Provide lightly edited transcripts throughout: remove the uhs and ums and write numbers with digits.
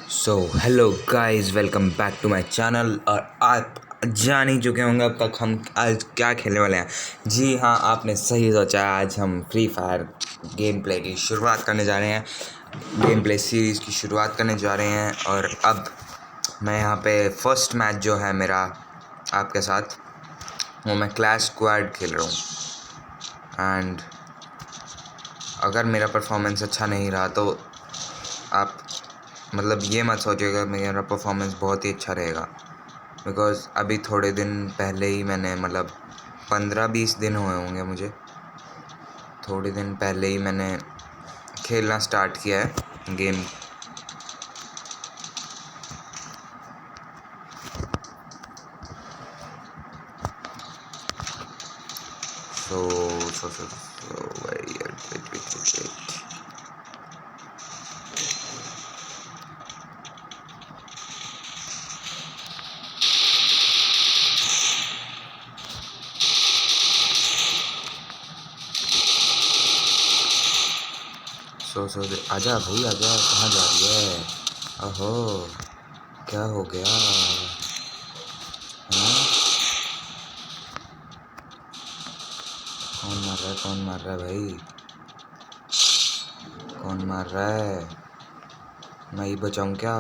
So hello guys, welcome back to my channel. और आप जान ही चुके होंगे अब तक हम आज क्या खेलने वाले हैं। जी हाँ, आपने सही सोचा। आज हम फ्री फायर गेम प्ले की शुरुआत करने जा रहे हैं, गेम प्ले सीरीज़ की शुरुआत करने जा रहे हैं। और अब मैं यहाँ पे फर्स्ट मैच जो है मेरा आपके साथ, वो मैं क्लैश स्क्वाड खेल रहा हूँ। एंड अगर मेरा परफॉर्मेंस अच्छा नहीं रहा तो आप मतलब ये मत सोचिएगा मेरा परफॉर्मेंस बहुत ही अच्छा रहेगा, बिकॉज़ अभी थोड़े दिन पहले ही मैंने 15-20 दिन हुए होंगे मुझे, थोड़े दिन पहले ही मैंने खेलना स्टार्ट किया है गेम। सो वेट। आजा भाई आजा, कहाँ जा रही है? ओहो, क्या हो गया? हाँ? कौन मार रहा है भाई? कौन मार रहा है? मैं ही बचाऊं क्या?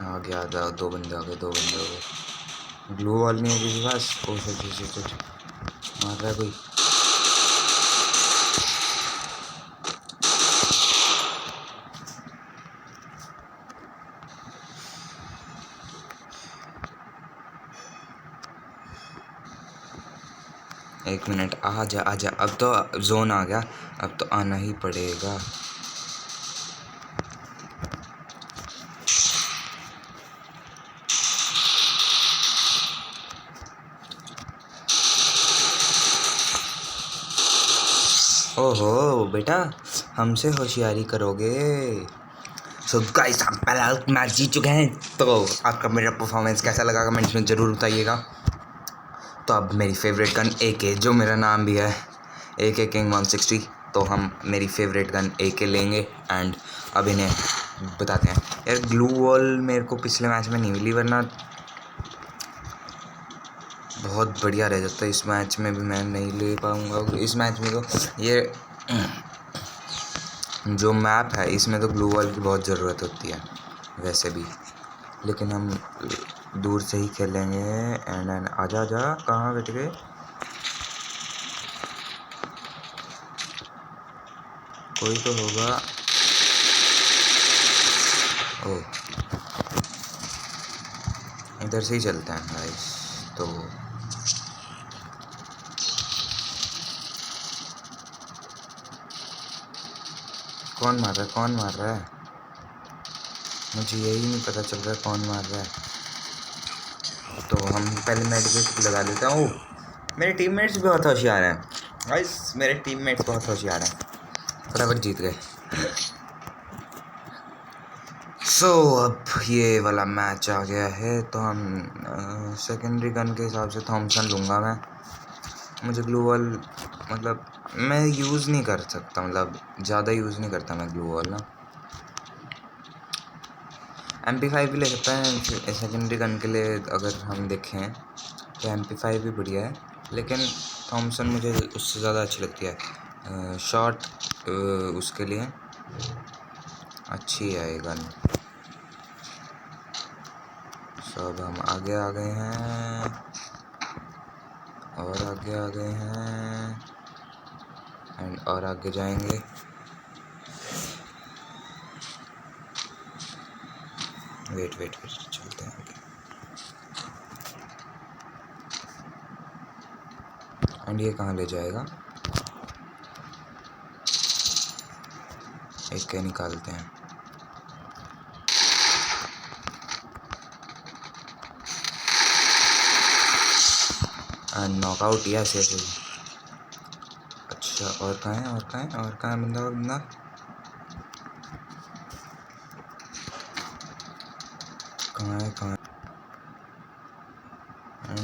आ गया, दो बंदे आ गए। ग्लू वॉल नहीं है किसी पास? ओ सच मार रहा है कोई। एक मिनट, आजा। अब तो जोन आ गया, अब तो आना ही पड़ेगा। ओहो बेटा, हमसे होशियारी करोगे? सो गाइस, हम पहला मैच जीत चुके हैं। तो आपका मेरा परफॉर्मेंस कैसा लगा कमेंट्स में ज़रूर बताइएगा। तो अब मेरी फेवरेट गन AK, जो मेरा नाम भी है AK किंग 160, तो हम मेरी फेवरेट गन AK लेंगे। एंड अब इन्हें बताते हैं। यार ग्लू वॉल मेरे को पिछले मैच में नहीं मिली, वरना बहुत बढ़िया रह जाता है। इस मैच में भी मैं नहीं ले पाऊँगा। इस मैच में तो ये जो मैप है इसमें तो ग्लू वॉल की बहुत ज़रूरत होती है वैसे भी, लेकिन हम दूर से ही खेलेंगे। एंड आजा कहाँ बैठ गए? कोई तो होगा। ओ, इधर से ही चलते हैं गाइस। तो कौन मार रहा है? मुझे यही नहीं पता चल रहा है कौन मार रहा है। तो हम पहले मेडिकेट लगा लेते हैं। ओह, मेरे टीममेट्स भी बहुत होशियार हैं गाइस, मेरे टीममेट्स बहुत होशियार हैं, फटाफट जीत गए। अब ये वाला मैच आ गया है, तो हम सेकेंडरी गन के हिसाब से थॉमसन लूँगा मैं। मुझे ग्लू वॉल मतलब मैं यूज़ नहीं कर सकता, मतलब ज़्यादा यूज़ नहीं करता मैं ग्लू वॉल ना। MP5 भी ले सकता है सेकेंडरी गन के लिए अगर हम देखें तो। MP5 भी बढ़िया है, लेकिन थॉमसन मुझे उससे ज़्यादा अच्छी लगती है। शॉट उसके लिए अच्छी है ये गन। अब हम आगे आ गए हैं और आगे आ गए हैं एंड और आगे जाएंगे। वेट चलते हैं आगे। एंड ये कहाँ ले जाएगा? एक के निकालते हैं। And knockout. यस। अच्छा, और कहाँ है बंदा?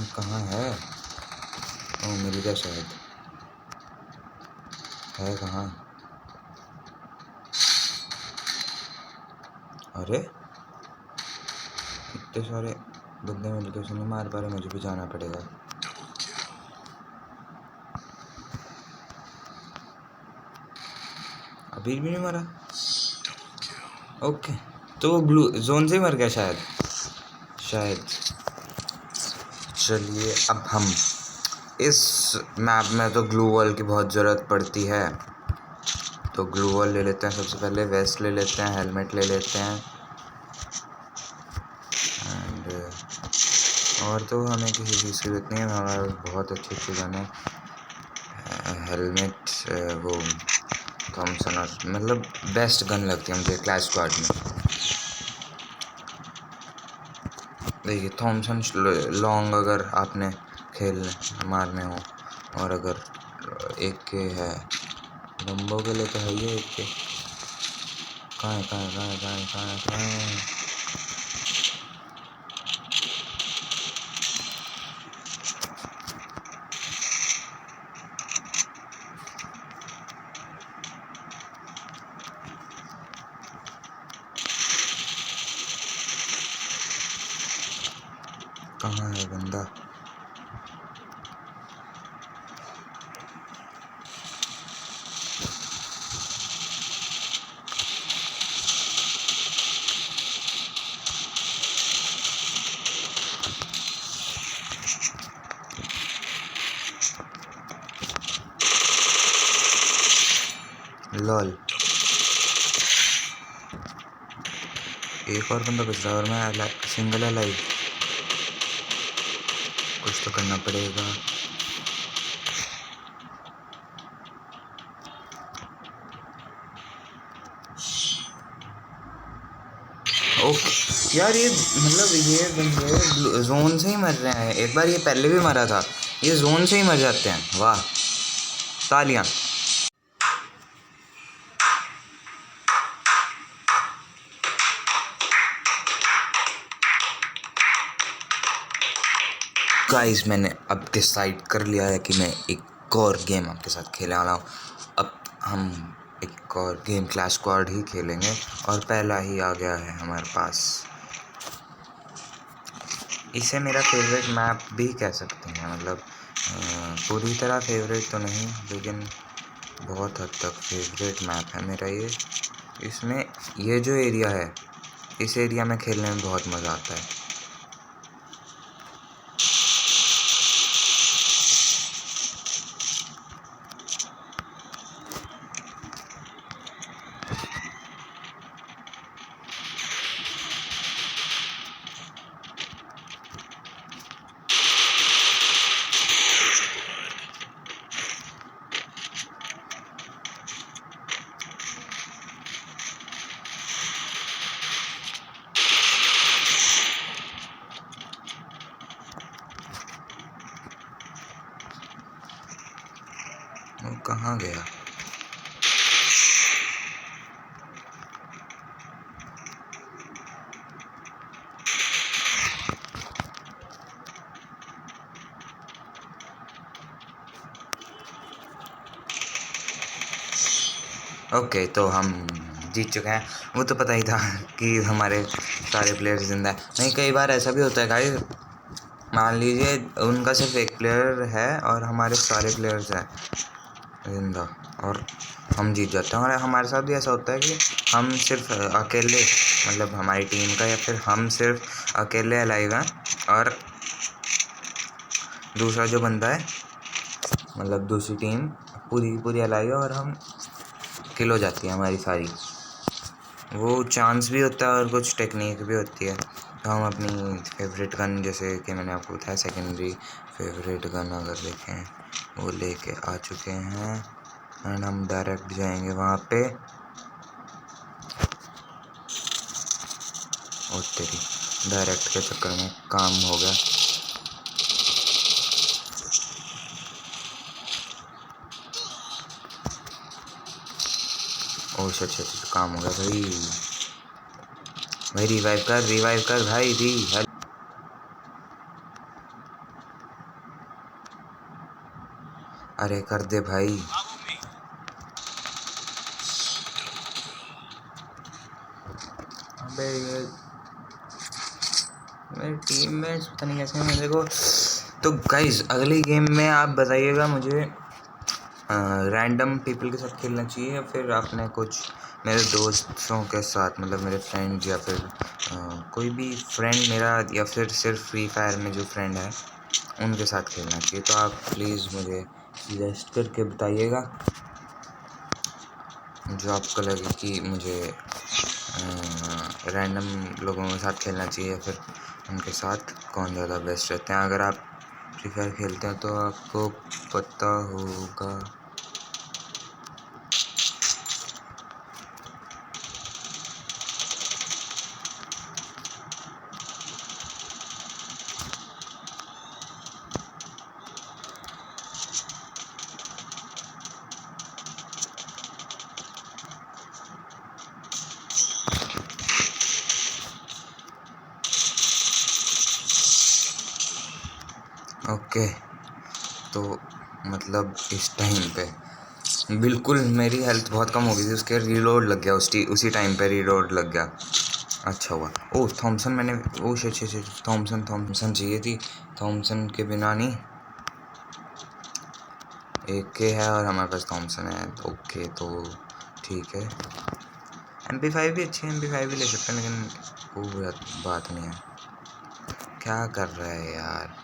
कहाँ है? ओ, मिल गया शायद। है कहाँ? अरे इतने सारे बंदे मिलकर उसे नहीं मार पा रहे, मुझे भी जाना पड़ेगा। अभी भी नहीं मरा। ओके, तो वो ब्लू जोन से ही मर गया शायद। चलिए अब हम इस मैप में तो ग्लू वॉल की बहुत ज़रूरत पड़ती है, तो ग्लू वॉल ले लेते हैं सबसे पहले, वेस्ट ले लेते हैं, हेलमेट ले लेते हैं एंड और तो हमें किसी चीज़ की जरूरत नहीं है। हमारा बहुत अच्छी गन है, हेलमेट, वो थॉमसन, और मतलब बेस्ट गन लगती है मुझे क्लैश स्क्वाड में। देखिए थॉमसन लॉन्ग अगर आपने खेलने मारने हो, और अगर एक के है लंबो के लिए तो है ही एक के। कहाँ है कहाँ है कहाँ है कहाँ है कहाँ है कहाँ है? कहाँ है बंदा? लॉल, एक और बंदा बच रहा है और मैं सिंगल अलाइव। कुछ तो करना पड़ेगा। ओके यार, ये मतलब ये बंदे जोन से ही मर रहे हैं। एक बार ये पहले भी मरा था, ये जोन से ही मर जाते हैं। वाह, तालियां। गाइस, मैंने अब डिसाइड कर लिया है कि मैं एक और गेम आपके साथ खेलने वाला हूँ। अब हम एक और गेम क्लैश स्क्वाड ही खेलेंगे, और पहला ही आ गया है हमारे पास। इसे मेरा फेवरेट मैप भी कह सकते हैं, मतलब पूरी तरह फेवरेट तो नहीं, लेकिन बहुत हद तक फेवरेट मैप है मेरा ये। इसमें ये जो एरिया है, इस एरिया में खेलने में बहुत मज़ा आता है। वो कहाँ गया? ओके, तो हम जीत चुके हैं। वो तो पता ही था कि हमारे सारे प्लेयर्स जिंदा है। नहीं, कई बार ऐसा भी होता है गाइस, मान लीजिए उनका सिर्फ एक प्लेयर है और हमारे सारे प्लेयर्स हैं जिंदा, और हम जीत जाते हैं। और हमारे साथ भी ऐसा होता है कि हम सिर्फ अकेले, मतलब हमारी टीम का, या फिर हम सिर्फ अकेले अलाइव हैं, और दूसरा जो बंदा है, मतलब दूसरी टीम पूरी की पूरी अलाइव है और हम किल हो जाती है हमारी सारी। वो चांस भी होता है और कुछ टेक्निक भी होती है। तो हम अपनी फेवरेट गन, जैसे कि मैंने आपको बताया सेकेंडरी फेवरेट गन अगर देखें, वो लेके आ चुके हैं एंड हम डायरेक्ट जाएंगे वहाँ पे। और तेरी डायरेक्ट के चक्कर में काम हो गया। ओह शिट, काम हो गया भाई। भाई रिवाइव कर भाई, अरे कर दे भाई। पे ये मेरे टीममेट्स पता नहीं कैसे हैं मेरे को। तो गाइज अगली गेम में आप बताइएगा मुझे रैंडम पीपल के साथ खेलना चाहिए या फिर आपने कुछ मेरे दोस्तों के साथ, मतलब मेरे फ्रेंड या फिर कोई भी फ्रेंड मेरा, या फिर सिर्फ फ्री फायर में जो फ्रेंड है उनके साथ खेलना चाहिए। तो आप प्लीज़ मुझे सजेस्ट करके बताइएगा जो आपको लगे कि मुझे रैंडम लोगों के साथ खेलना चाहिए या फिर उनके साथ कौन ज़्यादा बेस्ट रहते हैं। अगर आप फ्री फायर खेलते हैं तो आपको पता होगा। ओके, तो मतलब इस टाइम पे बिल्कुल मेरी हेल्थ बहुत कम हो गई थी, उसके रीलोड लग गया, उसी टाइम पे रीलोड लग गया। अच्छा हुआ। ओह थॉमसन मैंने, ओह शिट थॉमसन चाहिए थी। थॉमसन के बिना नहीं, एक के है और हमारे पास थॉमसन है। ओके तो ठीक है, MP5 भी अच्छी है, MP5 भी ले सकते हैं, लेकिन वो बात नहीं है। क्या कर रहा है यार।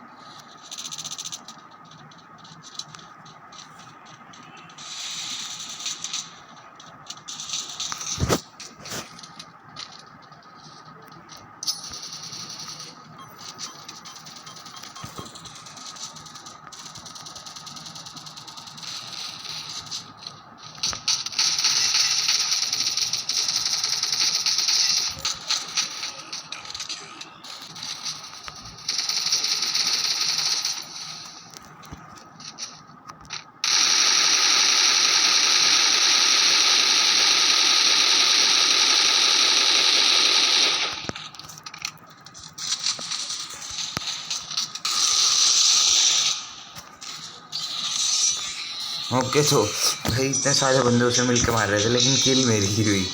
ओके तो भाई इतने सारे बंदे उसे मिल के मार रहे थे, लेकिन किल मेरी ही हुई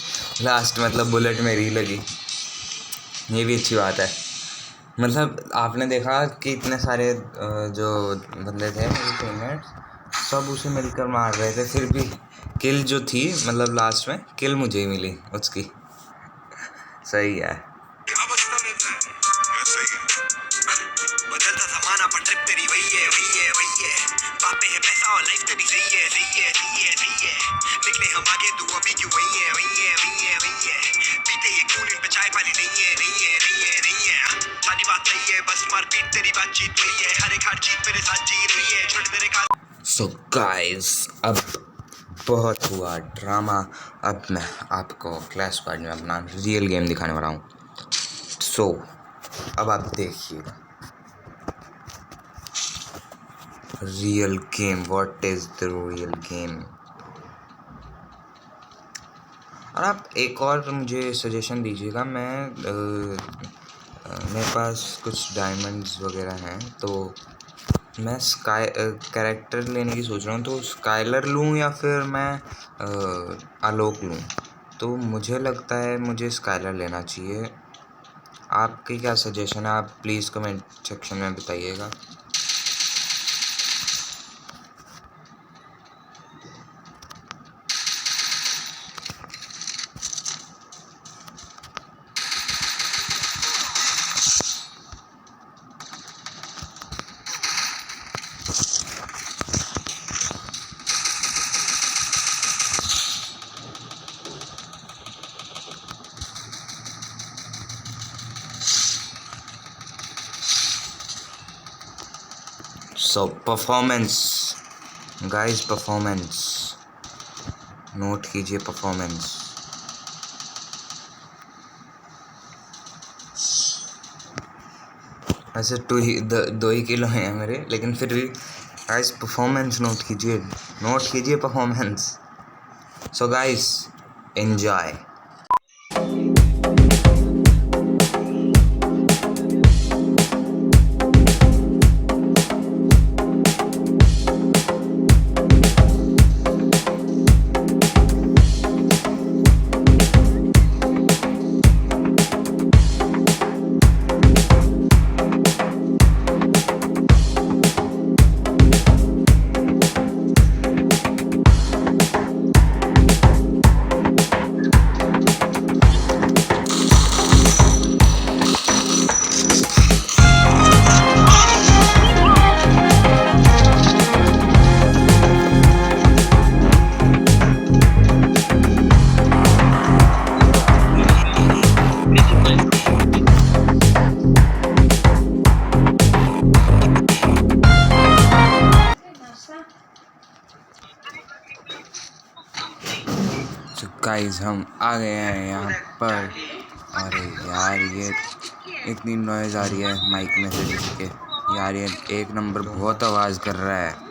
लास्ट, मतलब बुलेट मेरी ही लगी। ये भी अच्छी बात है। मतलब आपने देखा कि इतने सारे जो बंदे थे मेरे टीममेट्स सब उसे मिलकर मार रहे थे, फिर भी किल जो थी, मतलब लास्ट में किल मुझे ही मिली उसकी। सही है। बदलता जमाना पर ट्रिप तेरी वही है बापे है पैसा और लाइफ तेरी सही है निकले हम आगे तू अभी क्यों वही है पीते ये खून इन पे चाय पानी नहीं है सारी बात सही है, बस मारपीट तेरी बातचीत वही है, हर एक हार जीत मेरे साथ जी रही है, छोड़ तेरे का। सो गाइस अब बहुत हुआ ड्रामा, अब मैं आपको क्लैश स्क्वाड में अपना रियल गेम दिखाने वाला हूँ। सो अब आप देखिएगा real game, what is the real game. और आप एक और मुझे सजेशन दीजिएगा। मेरे पास कुछ डायमंड्स वगैरह हैं, तो मैं कैरेक्टर लेने की सोच रहा हूँ, तो स्काइलर लूँ या फिर मैं आलोक लूँ। तो मुझे लगता है मुझे स्काइलर लेना चाहिए। आपकी क्या सजेशन है, आप प्लीज़ कमेंट सेक्शन में बताइएगा। So performance guys, performance note कीजिए, परफॉर्मेंस। ऐसे दो ही किलो हैं मेरे, लेकिन फिर भी गाइस परफॉर्मेंस नोट कीजिए परफॉर्मेंस। So guys enjoy. तो गाइस हम आ गए हैं यहाँ पर। अरे यार ये इतनी नॉइज़ आ रही है माइक में से जिसके, यार ये एक नंबर बहुत आवाज़ कर रहा है।